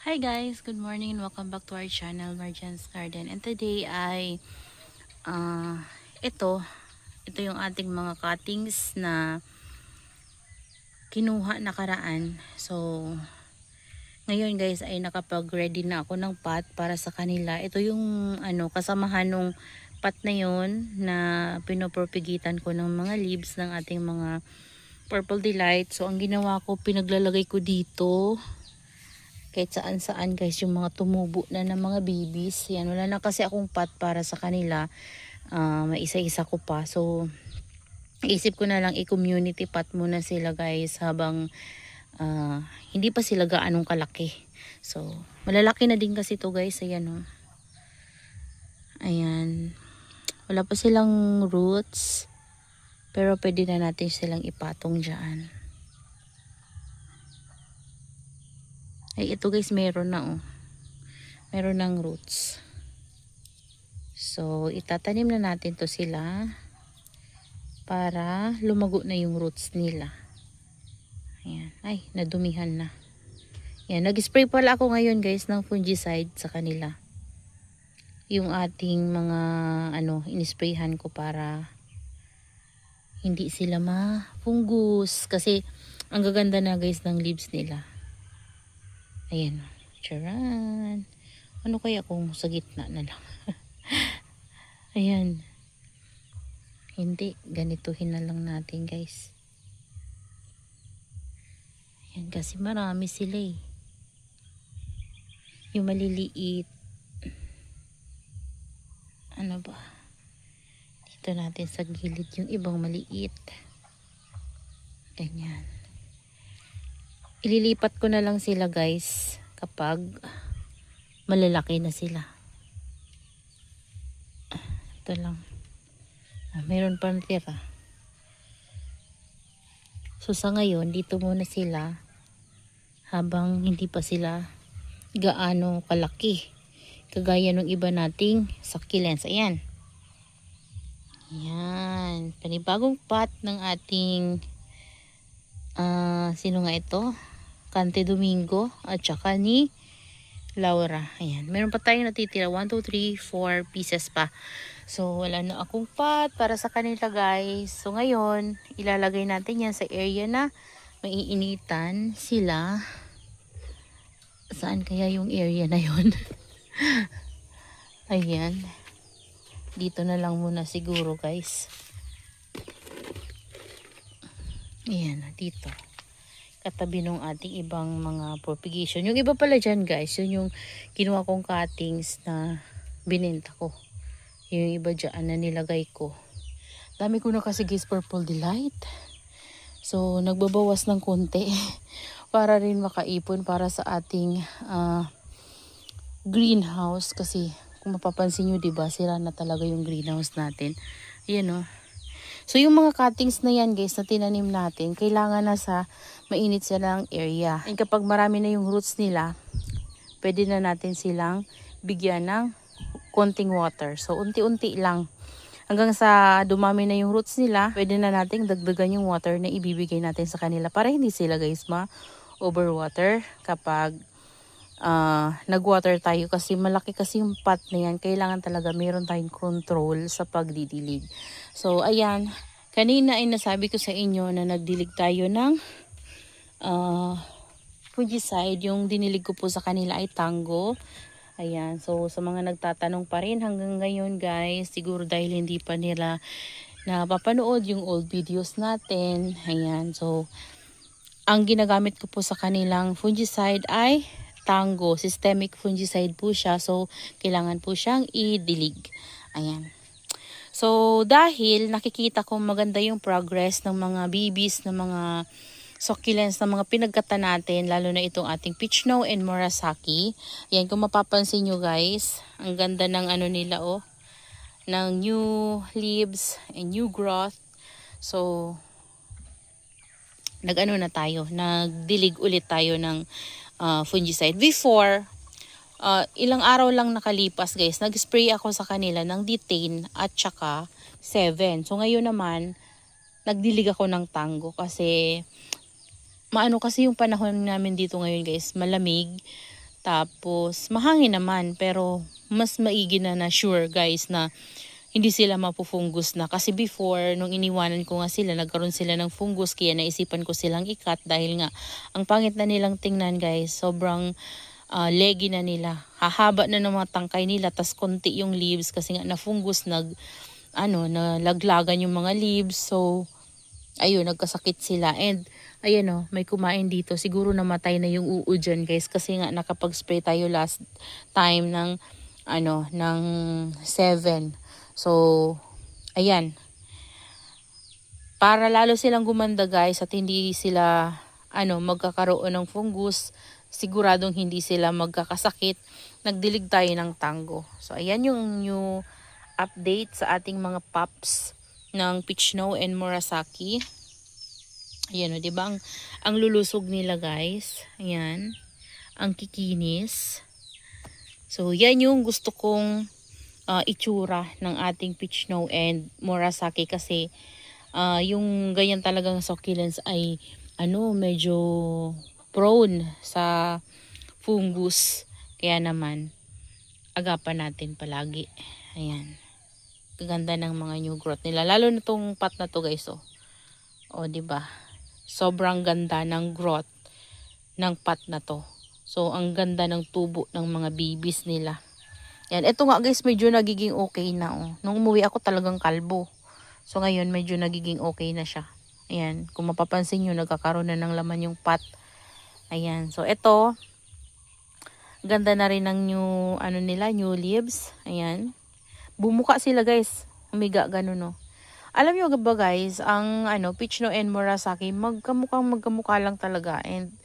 Hi guys, good morning and welcome back to our channel, Marjan's Garden. And today ay uh, ito, ito yung ating mga cuttings na kinuha nakaraan. So ngayon guys ay nakapag-ready na ako ng pot para sa kanila. Ito yung kasamahan ng pot na yon na pinopropigitan ko ng mga leaves ng ating mga Purple Delight. So ang ginawa ko, pinaglalagay ko dito kahit saan saan guys yung mga tumubo na ng mga babies. Yan, wala na kasi akong pot para sa kanila. May isa-isa ko pa. So isip ko na lang i-community pot muna sila guys habang hindi pa sila gaanong kalaki. So malalaki na din kasi to guys. Ayan o. Ayan. Wala pa silang roots. Pero pwede na natin silang ipatong dyan. Ay, ito guys, meron na oh. Meron ng roots. So, itatanim na natin to sila para lumago na yung roots nila. Ayan. Ay, nadumihan na. Ayan, nag-spray pala ako ngayon guys ng fungicide sa kanila. Yung ating mga inisprayhan ko para hindi sila ma-fungus. Kasi, ang gaganda na guys ng leaves nila. Ayan. Charan. Ano kaya kung sa gitna na lang? Ayan. Hindi. Ganituhin na lang natin guys. Ayan. Kasi marami sila eh. Yung maliliit. Ano ba? Dito natin sa gilid yung ibang maliit. Ganyan. Ililipat ko na lang sila guys kapag malalaki na sila. Ito lang. Mayroon pa natira. So sa ngayon, dito muna sila habang hindi pa sila gaano kalaki. Kagaya ng iba nating succulents. Ayan. Ayan. Panibagong pot ng ating sino nga ito? Cante Domingo at saka ni Laura. Ayan. Meron pa tayong natitira. 1, 2, 3, 4 pieces pa. So, wala na akong pot para sa kanila guys. So, ngayon, ilalagay natin yan sa area na maiinitan sila. Saan kaya yung area na yun? Ayan. Dito na lang muna siguro guys. Ayan, dito. Katabi ng ating ibang mga propagation. Yung iba pala dyan guys, yun yung kinuha kong cuttings na binenta ko. Yung iba dyan na nilagay ko. Dami ko na kasi guys Purple Delight. So nagbabawas ng konti para rin makaipon para sa ating greenhouse. Kasi kung mapapansin nyo diba, sira na talaga yung greenhouse natin. Ayan o. So yung mga cuttings na yan guys na tinanim natin, kailangan na sa mainit silang area. And kapag marami na yung roots nila, pwede na natin silang bigyan ng konting water. So unti-unti lang. Hanggang sa dumami na yung roots nila, pwede na nating dagdagan yung water na ibibigay natin sa kanila para hindi sila guys ma-overwater kapag nag-water tayo. Kasi malaki kasi yung pot na yan. Kailangan talaga meron tayong control sa pagdidilig. So ayan, kanina ay nasabi ko sa inyo na nagdilig tayo ng fungicide. Yung dinilig ko po sa kanila ay Tango. Ayan, so sa mga nagtatanong pa rin hanggang ngayon guys, siguro dahil hindi pa nila napapanood yung old videos natin. Ayan, so ang ginagamit ko po sa kanilang fungicide ay Tango. Systemic fungicide po siya. So, kailangan po siyang idilig. Ayan. So, dahil nakikita ko maganda yung progress ng mga babies, ng mga succulents, ng mga pinagkata natin, lalo na itong ating Peach Snow and Murasaki. Ayan, kung mapapansin nyo guys, ang ganda ng nila ng new leaves and new growth. So, nagdilig ulit tayo ng fungicide. Before, ilang araw lang nakalipas guys, nag-spray ako sa kanila ng Detain at saka 7. So ngayon naman, nagdilig ako ng Tango kasi maano kasi yung panahon namin dito ngayon guys, malamig. Tapos mahangin naman, pero mas maigi na sure guys na hindi sila mapufungus na. Kasi before, nung iniwanan ko nga sila, nagkaroon sila ng fungus. Kaya naisipan ko silang ikat dahil nga ang pangit na nilang tingnan guys. Sobrang leggy na nila. Hahaba na ng mga tangkay nila. Tas konti yung leaves kasi nga na fungus, nalaglagan yung mga leaves. So, ayun, nagkasakit sila. And, ayun may kumain dito. Siguro namatay na yung uod dyan guys. Kasi nga nakapag-spray tayo last time ng 7. So, ayan. Para lalo silang gumanda guys at hindi sila magkakaroon ng fungus, siguradong hindi sila magkakasakit, nagdilig tayo ng tango. So, ayan yung new update sa ating mga pups ng Peach Snow and Murasaki. Ayan di ba? Ang lulusog nila guys. Ayan. Ang kikinis. So, yan yung gusto kong itsura ng ating Peach Snow and Murasaki kasi yung ganyan talagang succulents ay medyo prone sa fungus. Kaya naman, agapan natin palagi. Ayan. Kaganda ng mga new growth nila. Lalo na tong pot na to guys. Diba? Sobrang ganda ng growth ng pot na to. So, ang ganda ng tubo ng mga babies nila. Yan. Ito nga guys, medyo nagiging okay na. Nung umuwi ako talagang kalbo. So, ngayon medyo nagiging okay na siya. Ayan. Kung mapapansin nyo, nagkakaroon na ng laman yung pot. Ayan. So, ito, ganda na rin ng new leaves. Ayan. Bumuka sila guys. Umiga ganun Alam nyo ba guys, ang Peach Snow and Murasaki, magkamukha lang talaga. And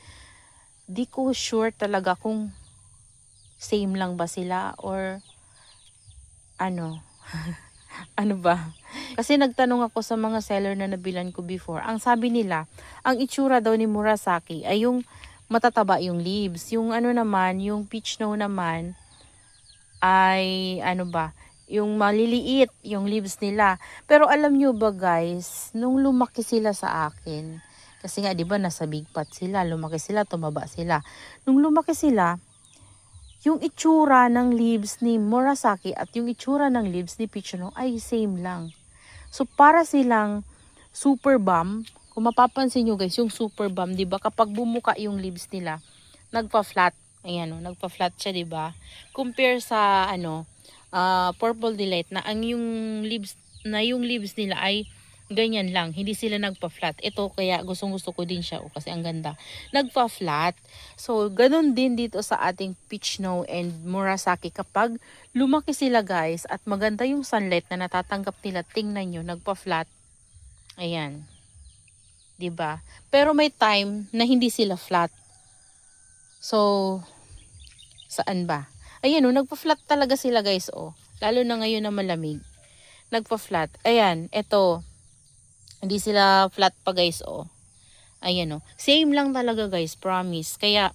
di ko sure talaga kung same lang ba sila or ano ba. Kasi nagtanong ako sa mga seller na nabilan ko before. Ang sabi nila, ang itsura daw ni Murasaki ay yung matataba yung leaves. Yung naman, yung Peach Snow naman ay yung maliliit yung leaves nila. Pero alam nyo ba guys, nung lumaki sila sa akin, kasi nga 'di ba nasa big pot sila, lumaki sila, tumaba sila. Nung lumaki sila, yung itsura ng leaves ni Murasaki at yung itsura ng leaves ni Peach Snow ay same lang. So para silang super bomb. Kung mapapansin nyo guys, yung super bomb, 'di ba? Kapag bumuka yung leaves nila, nagpa-flat. Ayan nagpa-flat siya, 'di ba? Compare sa Purple Delight na yung leaves nila ay ganyan lang, hindi sila nagpa-flat. Ito kaya gustong-gusto ko din siya kasi ang ganda. Nagpa-flat. So ganun din dito sa ating Peach Snow and Murasaki kapag lumaki sila guys at maganda yung sunlight na natatanggap nila, tingnan nyo, nagpa-flat. Ayan. 'Di ba? Pero may time na hindi sila flat. So saan ba? Ayan nagpa-flat talaga sila guys Lalo na ngayon na malamig. Nagpa-flat. Ayan, eto. Hindi sila flat pa guys Ayan Same lang talaga guys, promise. Kaya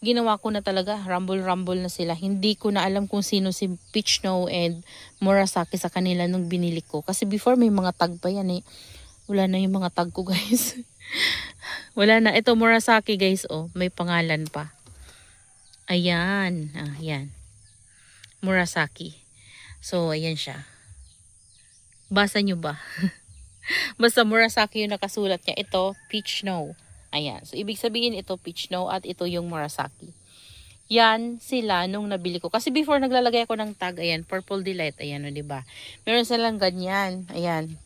ginawa ko na talaga, rumble na sila. Hindi ko na alam kung sino si Peach Snow and Murasaki sa kanila nung binili ko. Kasi before may mga tag pa yan Wala na yung mga tag ko guys. Wala na. Ito Murasaki guys may pangalan pa. Ayan. Ayan. Murasaki. So, ayan siya. Basa nyo ba? Basta Murasaki yung nakasulat niya. Ito, Peach Snow. Ayan. So, ibig sabihin ito Peach Snow at ito yung Murasaki. Yan sila nung nabili ko. Kasi before naglalagay ako ng tag, ayan, Purple Delight. Ayan diba? Meron silang ganyan. Ayan.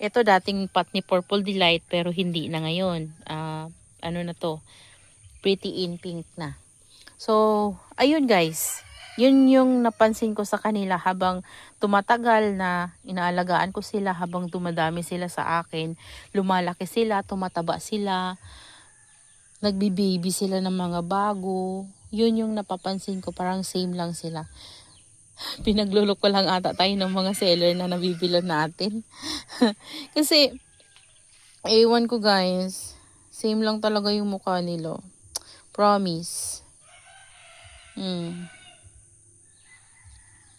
Ito dating pot ni Purple Delight pero hindi na ngayon. Na to? Pretty in Pink na. So, ayun guys. Yun yung napansin ko sa kanila habang tumatagal na inaalagaan ko sila, habang dumadami sila sa akin. Lumalaki sila, tumataba sila, nagbi-baby sila ng mga bago. Yun yung napapansin ko, parang same lang sila. Pinaglulok ko lang ata tayo ng mga seller na nabibilan natin. Kasi, ewan ko guys, same lang talaga yung mukha nila. Promise.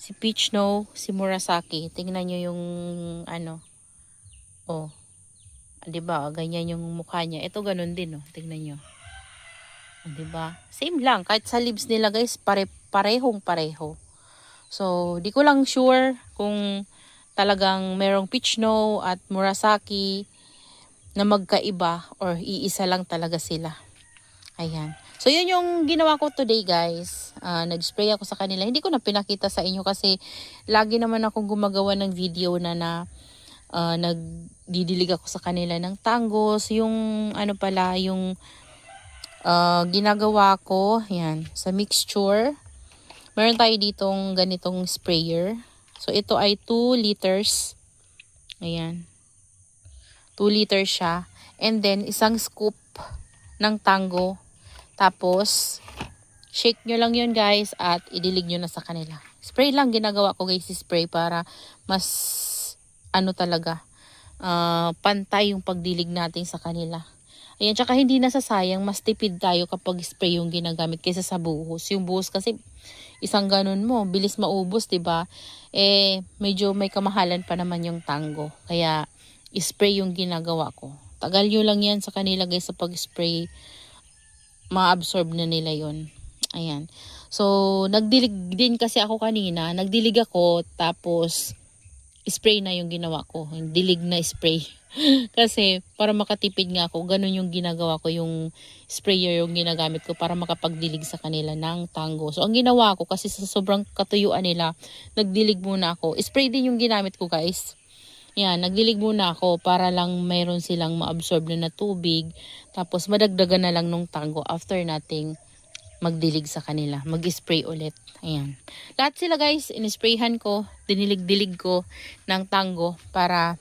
Si Peach Snow, si Murasaki. Tingnan nyo yung diba? Ganyan yung mukha niya. Ito ganun din Tingnan nyo. Diba? Same lang. Kahit sa leaves nila guys, parehong pareho. So, di ko lang sure kung talagang merong peach snow at Murasaki na magkaiba or iisa lang talaga sila. Ayan. So, yun yung ginawa ko today guys. Nag-spray ako sa kanila. Hindi ko na pinakita sa inyo kasi lagi naman akong gumagawa ng video na nagdidilig ako sa kanila ng tangos. Yung ano pala, yung ginagawa ko, yan, sa mixture. Meron tayo ditong ganitong sprayer. So, ito ay 2 liters. Ayan. 2 liters siya. And then, isang scoop ng tango. Tapos, shake nyo lang yun guys at idilig nyo na sa kanila. Spray lang ginagawa ko guys, spray para mas, ano talaga, pantay yung pagdilig natin sa kanila. Ayan, tsaka hindi nasasayang, mas tipid tayo kapag spray yung ginagamit kaysa sa buhos. Yung buhos kasi isang ganun mo, bilis maubos, 'di ba? Medyo may kamahalan pa naman yung tango. Kaya spray yung ginagawa ko. Tagal nyo lang yan sa kanila guys sa pag-spray. Ma-absorb na nila yon. Ayan. So, nagdilig din kasi ako kanina. Nagdilig ako, tapos spray na yung ginawa ko. Yung dilig na spray. Kasi para makatipid nga ako, ganun yung ginagawa ko, yung sprayer yung ginagamit ko para makapagdilig sa kanila ng tango. So ang ginawa ko kasi sa sobrang katuyuan nila, nagdilig muna ako. Spray din yung ginamit ko guys. Yan, nagdilig muna ako para lang mayroon silang ma-absorb na tubig. Tapos madagdagan na lang nung tango after nating magdilig sa kanila. Mag-spray ulit. Ayan. Lahat sila guys, in-sprayhan ko, dinilig-dilig ko ng tango para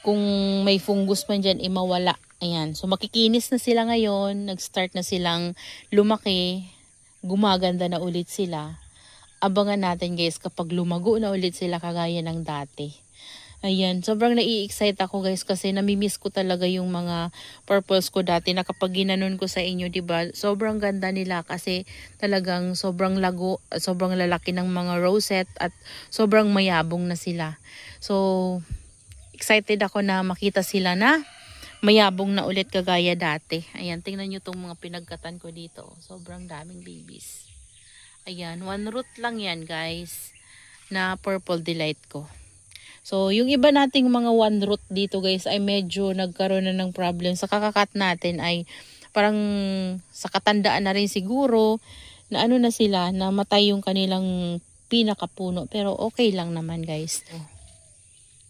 kung may fungus man dyan, mawala. Ayan. So, makikinis na sila ngayon. Nag-start na silang lumaki. Gumaganda na ulit sila. Abangan natin guys kapag lumago na ulit sila kagaya ng dati. Ayan. Sobrang nai-excite ako guys kasi namimiss ko talaga yung mga purples ko dati na kapag ginanon ko sa inyo, diba? Sobrang ganda nila kasi talagang sobrang lago, sobrang lalaki ng mga rosette at sobrang mayabong na sila. So, excited ako na makita sila na mayabong na ulit kagaya dati. Ayan, tingnan nyo itong mga pinagkatan ko dito. Sobrang daming babies. Ayan, 1 root lang yan guys na Purple Delight ko. So, yung iba nating mga 1 root dito guys ay medyo nagkaroon na ng problem. Sa kakakat natin ay parang sa katandaan na rin siguro na ano na sila, na matay yung kanilang pinakapuno. Pero okay lang naman guys.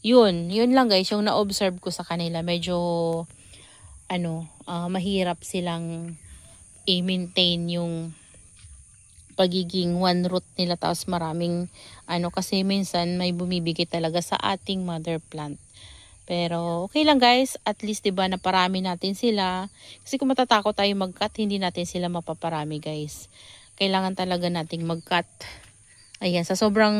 Yun lang guys yung na-observe ko sa kanila. Medyo mahirap silang i-maintain yung pagiging 1 root nila, tapos maraming kasi minsan may bumibigay talaga sa ating mother plant. Pero okay lang guys, at least 'di ba naparami natin sila. Kasi kung matatakot tayo mag-cut, hindi natin sila mapaparami guys. Kailangan talaga nating mag-cut. Ayan, sa sobrang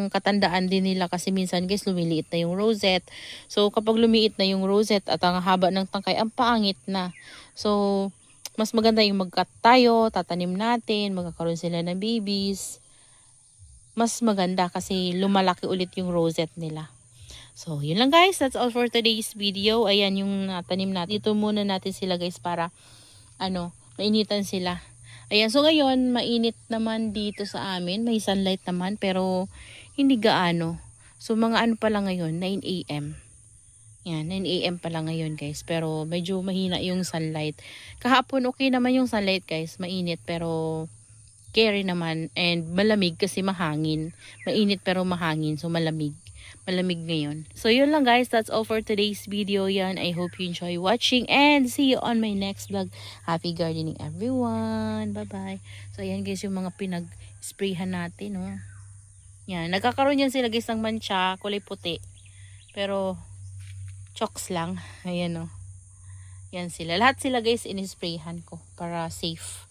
katandaan din nila kasi minsan guys lumiliit na yung rosette. So kapag lumiit na yung rosette at ang haba ng tangkay, ang pangit na. So mas maganda yung mag-cut tayo, tatanim natin, magkakaroon sila ng babies. Mas maganda kasi lumalaki ulit yung rosette nila. So yun lang guys, that's all for today's video. Ayan yung tanim natin. Dito muna natin sila guys para mainitan sila. Ayan, so ngayon, mainit naman dito sa amin. May sunlight naman, pero hindi gaano. So, mga pa lang ngayon, 9 AM. Yan, 9 AM pa lang ngayon, guys. Pero, medyo mahina yung sunlight. Kahapon, okay naman yung sunlight, guys. Mainit, pero carry naman. And malamig kasi mahangin. Mainit, pero mahangin. So, malamig. Malamig ngayon. So, yun lang guys. That's all for today's video. Yan. I hope you enjoy watching. And see you on my next vlog. Happy gardening everyone. Bye-bye. So, ayan guys yung mga pinag-sprayhan natin. Oh. Yan. Nagkakaroon yan sila guys ng mancha. Kulay puti. Pero, chokes lang. Ayan o. Yan sila. Lahat sila guys in-sprayhan ko. Para safe.